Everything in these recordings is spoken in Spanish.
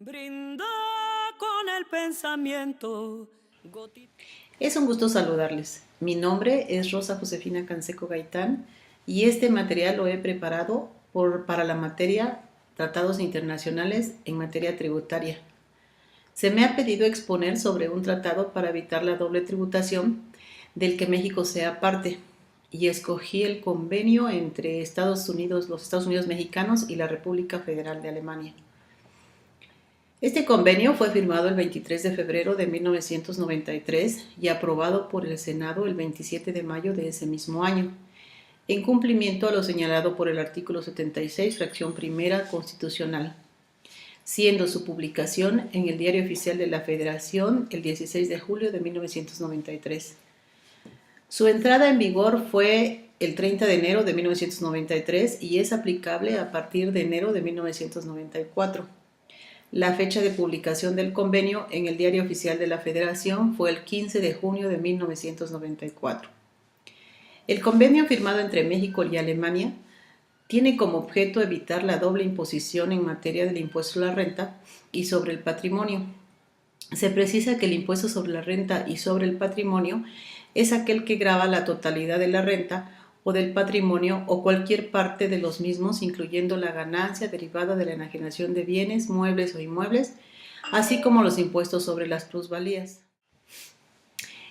Brinda con el pensamiento. Es un gusto saludarles. Mi nombre es Rosa Josefina Canseco Gaitán y este material lo he preparado para la materia Tratados Internacionales en materia tributaria. Se me ha pedido exponer sobre un tratado para evitar la doble tributación del que México sea parte y escogí el convenio entre los Estados Unidos mexicanos y la República Federal de Alemania. Este convenio fue firmado el 23 de febrero de 1993 y aprobado por el Senado el 27 de mayo de ese mismo año, en cumplimiento a lo señalado por el artículo 76, fracción primera constitucional, siendo su publicación en el Diario Oficial de la Federación el 16 de julio de 1993. Su entrada en vigor fue el 30 de enero de 1993 y es aplicable a partir de enero de 1994. La fecha de publicación del convenio en el Diario Oficial de la Federación fue el 15 de junio de 1994. El convenio firmado entre México y Alemania tiene como objeto evitar la doble imposición en materia del impuesto a la renta y sobre el patrimonio. Se precisa que el impuesto sobre la renta y sobre el patrimonio es aquel que grava la totalidad de la renta o del patrimonio o cualquier parte de los mismos, incluyendo la ganancia derivada de la enajenación de bienes, muebles o inmuebles, así como los impuestos sobre las plusvalías.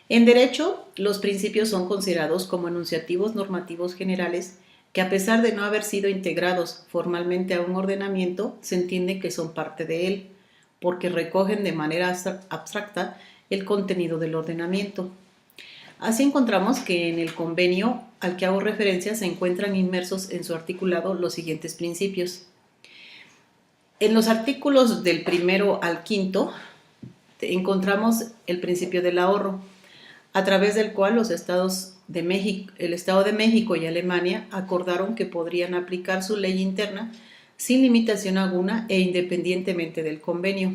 En derecho, los principios son considerados como enunciativos normativos generales que, a pesar de no haber sido integrados formalmente a un ordenamiento, se entiende que son parte de él, porque recogen de manera abstracta el contenido del ordenamiento. Así encontramos que en el convenio al que hago referencia se encuentran inmersos en su articulado los siguientes principios. En los artículos del primero al quinto encontramos el principio del ahorro, a través del cual el Estado de México y Alemania acordaron que podrían aplicar su ley interna sin limitación alguna e independientemente del convenio.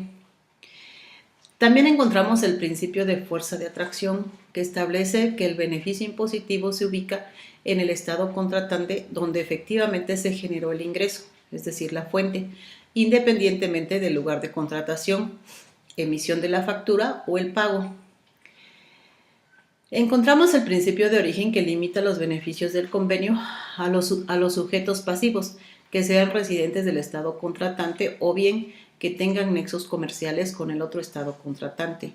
También encontramos el principio de fuerza de atracción, que establece que el beneficio impositivo se ubica en el estado contratante donde efectivamente se generó el ingreso, es decir, la fuente, independientemente del lugar de contratación, emisión de la factura o el pago. Encontramos el principio de origen que limita los beneficios del convenio a los sujetos pasivos, que sean residentes del estado contratante o bien que tengan nexos comerciales con el otro estado contratante.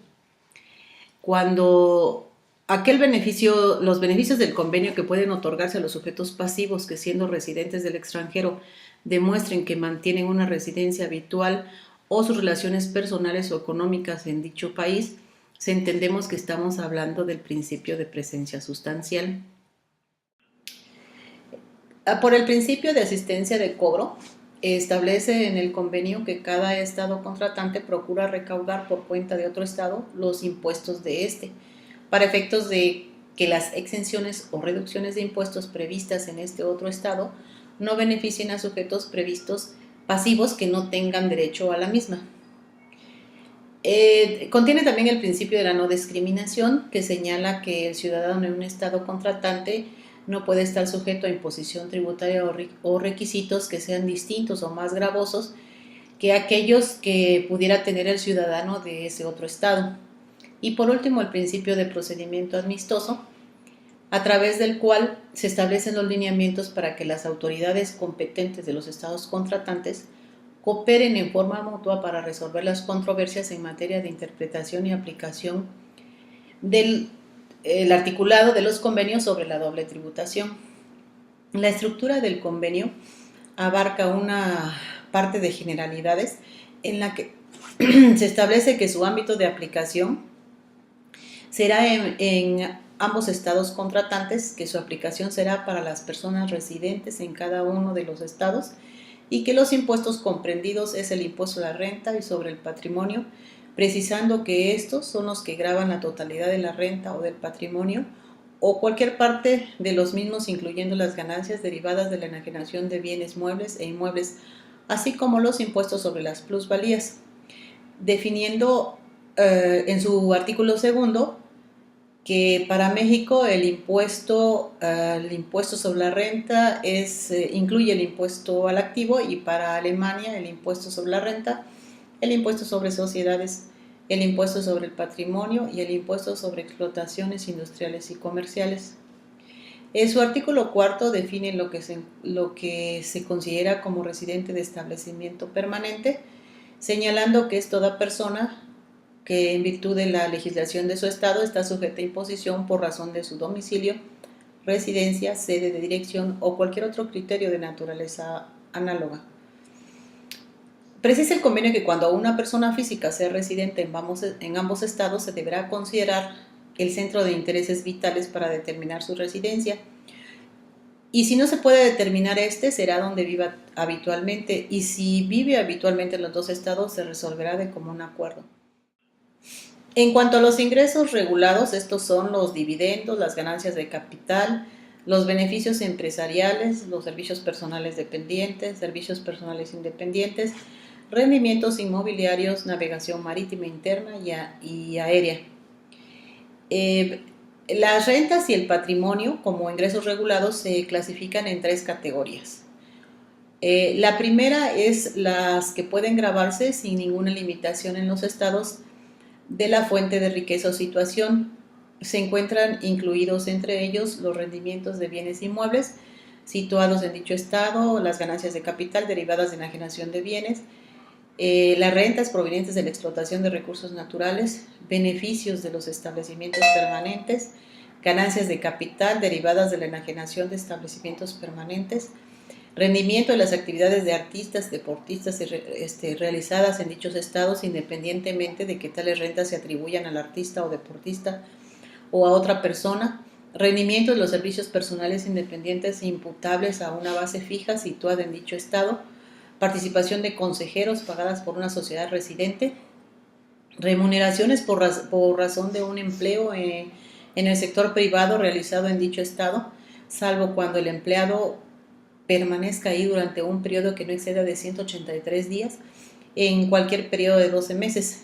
Cuando los beneficios del convenio que pueden otorgarse a los sujetos pasivos que, siendo residentes del extranjero, demuestren que mantienen una residencia habitual o sus relaciones personales o económicas en dicho país, entendemos que estamos hablando del principio de presencia sustancial. Por el principio de asistencia de cobro, establece en el convenio que cada estado contratante procura recaudar por cuenta de otro estado los impuestos de este, para efectos de que las exenciones o reducciones de impuestos previstas en este otro estado no beneficien a sujetos previstos pasivos que no tengan derecho a la misma. Contiene también el principio de la no discriminación, que señala que el ciudadano en un estado contratante no puede estar sujeto a imposición tributaria o requisitos que sean distintos o más gravosos que aquellos que pudiera tener el ciudadano de ese otro estado. Y por último, el principio de procedimiento amistoso, a través del cual se establecen los lineamientos para que las autoridades competentes de los estados contratantes cooperen en forma mutua para resolver las controversias en materia de interpretación y aplicación del articulado de los convenios sobre la doble tributación. La estructura del convenio abarca una parte de generalidades en la que se establece que su ámbito de aplicación será en ambos estados contratantes, que su aplicación será para las personas residentes en cada uno de los estados y que los impuestos comprendidos es el impuesto a la renta y sobre el patrimonio, precisando que estos son los que gravan la totalidad de la renta o del patrimonio o cualquier parte de los mismos, incluyendo las ganancias derivadas de la enajenación de bienes muebles e inmuebles, así como los impuestos sobre las plusvalías, definiendo en su artículo segundo que para México el impuesto sobre la renta incluye el impuesto al activo y para Alemania el impuesto sobre la renta el impuesto sobre sociedades, el impuesto sobre el patrimonio y el impuesto sobre explotaciones industriales y comerciales. En su artículo cuarto define lo que se considera como residente de establecimiento permanente, señalando que es toda persona que en virtud de la legislación de su estado está sujeta a imposición por razón de su domicilio, residencia, sede de dirección o cualquier otro criterio de naturaleza análoga. Precisa el convenio que cuando una persona física sea residente en ambos estados se deberá considerar el centro de intereses vitales para determinar su residencia, y si no se puede determinar será donde viva habitualmente, y si vive habitualmente en los dos estados se resolverá de común acuerdo. En cuanto a los ingresos regulados, estos son los dividendos, las ganancias de capital, los beneficios empresariales, los servicios personales dependientes, servicios personales independientes, rendimientos inmobiliarios, navegación marítima interna y aérea. Las rentas y el patrimonio como ingresos regulados se clasifican en 3 categorías. La primera es las que pueden gravarse sin ninguna limitación en los estados de la fuente de riqueza o situación. Se encuentran incluidos entre ellos los rendimientos de bienes inmuebles situados en dicho estado, las ganancias de capital derivadas de enajenación de bienes, las rentas provenientes de la explotación de recursos naturales, beneficios de los establecimientos permanentes, ganancias de capital derivadas de la enajenación de establecimientos permanentes, rendimiento de las actividades de artistas, deportistas realizadas en dichos estados independientemente de que tales rentas se atribuyan al artista o deportista o a otra persona, rendimiento de los servicios personales independientes imputables a una base fija situada en dicho estado, participación de consejeros pagadas por una sociedad residente, remuneraciones por razón de un empleo en el sector privado realizado en dicho estado, salvo cuando el empleado permanezca ahí durante un periodo que no exceda de 183 días en cualquier periodo de 12 meses,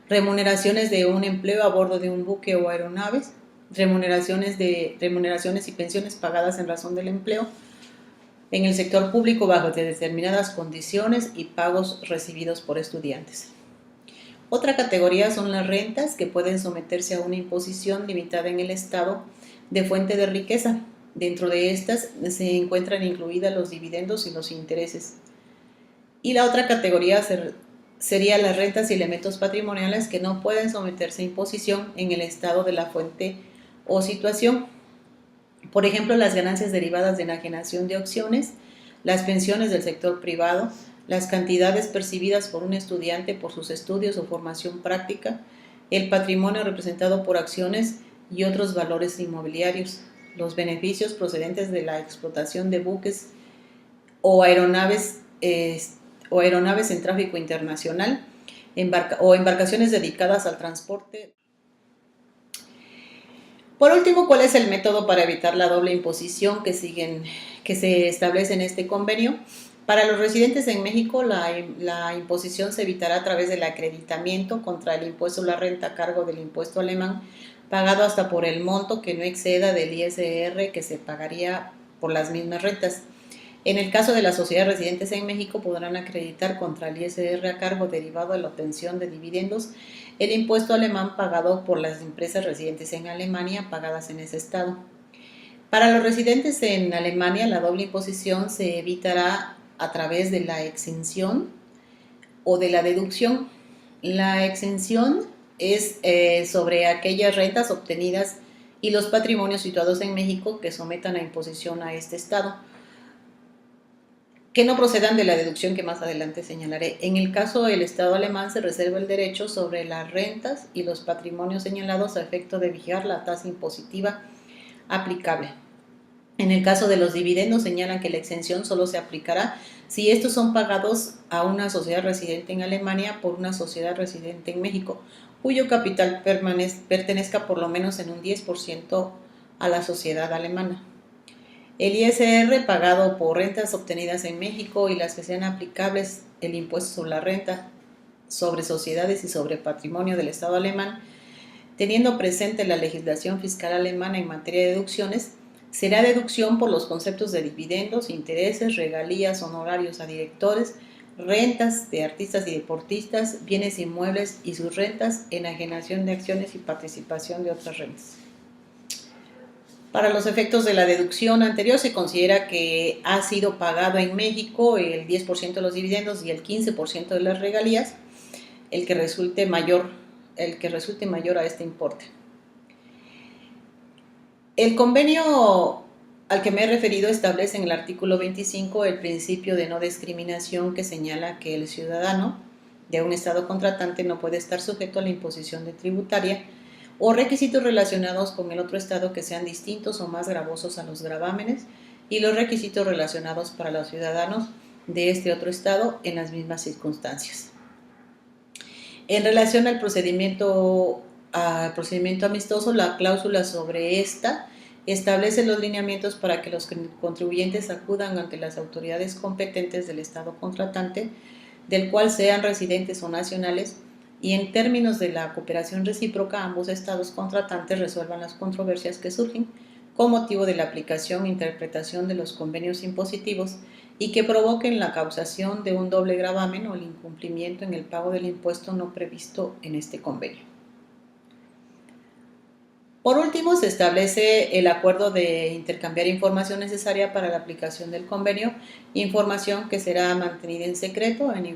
remuneraciones de un empleo a bordo de un buque o aeronaves, remuneraciones y pensiones pagadas en razón del empleo en el sector público bajo determinadas condiciones y pagos recibidos por estudiantes. Otra categoría son las rentas que pueden someterse a una imposición limitada en el estado de fuente de riqueza. Dentro de estas se encuentran incluidas los dividendos y los intereses. Y la otra categoría sería las rentas y elementos patrimoniales que no pueden someterse a imposición en el estado de la fuente o situación. Por ejemplo, las ganancias derivadas de enajenación de acciones, las pensiones del sector privado, las cantidades percibidas por un estudiante por sus estudios o formación práctica, el patrimonio representado por acciones y otros valores inmobiliarios, los beneficios procedentes de la explotación de buques o aeronaves en tráfico internacional o embarcaciones dedicadas al transporte. Por último, ¿cuál es el método para evitar la doble imposición que se establece en este convenio? Para los residentes en México, la imposición se evitará a través del acreditamiento contra el impuesto a la renta a cargo del impuesto alemán, pagado hasta por el monto que no exceda del ISR que se pagaría por las mismas rentas. En el caso de las sociedades residentes en México, podrán acreditar contra el ISR a cargo derivado de la obtención de dividendos el impuesto alemán pagado por las empresas residentes en Alemania pagadas en ese estado. Para los residentes en Alemania, la doble imposición se evitará a través de la exención o de la deducción. La exención es sobre aquellas rentas obtenidas y los patrimonios situados en México que sometan a imposición a este estado, que no procedan de la deducción que más adelante señalaré. En el caso del Estado alemán se reserva el derecho sobre las rentas y los patrimonios señalados a efecto de fijar la tasa impositiva aplicable. En el caso de los dividendos señalan que la exención solo se aplicará si estos son pagados a una sociedad residente en Alemania por una sociedad residente en México, cuyo capital pertenezca por lo menos en un 10% a la sociedad alemana. El ISR pagado por rentas obtenidas en México y las que sean aplicables el impuesto sobre la renta, sobre sociedades y sobre patrimonio del Estado alemán, teniendo presente la legislación fiscal alemana en materia de deducciones, será deducción por los conceptos de dividendos, intereses, regalías, honorarios a directores, rentas de artistas y deportistas, bienes inmuebles y sus rentas, enajenación de acciones y participación de otras rentas. Para los efectos de la deducción anterior, se considera que ha sido pagado en México el 10% de los dividendos y el 15% de las regalías, el que resulte mayor a este importe. El convenio al que me he referido establece en el artículo 25 el principio de no discriminación, que señala que el ciudadano de un estado contratante no puede estar sujeto a la imposición tributaria o requisitos relacionados con el otro estado que sean distintos o más gravosos a los gravámenes y los requisitos relacionados para los ciudadanos de este otro estado en las mismas circunstancias. En relación al procedimiento amistoso, la cláusula sobre esta establece los lineamientos para que los contribuyentes acudan ante las autoridades competentes del estado contratante, del cual sean residentes o nacionales, y en términos de la cooperación recíproca, ambos estados contratantes resuelvan las controversias que surgen con motivo de la aplicación e interpretación de los convenios impositivos y que provoquen la causación de un doble gravamen o el incumplimiento en el pago del impuesto no previsto en este convenio. Por último, se establece el acuerdo de intercambiar información necesaria para la aplicación del convenio, información que será mantenida en secreto en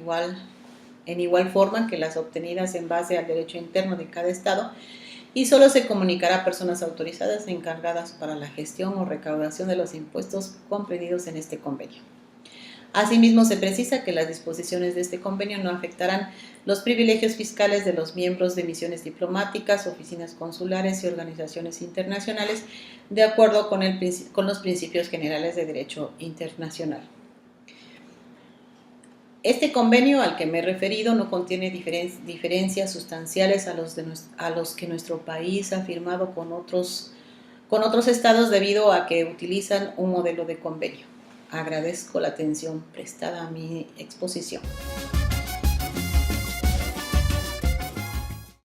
igual forma que las obtenidas en base al derecho interno de cada estado, y solo se comunicará a personas autorizadas encargadas para la gestión o recaudación de los impuestos comprendidos en este convenio. Asimismo, se precisa que las disposiciones de este convenio no afectarán los privilegios fiscales de los miembros de misiones diplomáticas, oficinas consulares y organizaciones internacionales, de acuerdo con los principios generales de derecho internacional. Este convenio al que me he referido no contiene diferencias sustanciales a los que nuestro país ha firmado con otros estados debido a que utilizan un modelo de convenio. Agradezco la atención prestada a mi exposición.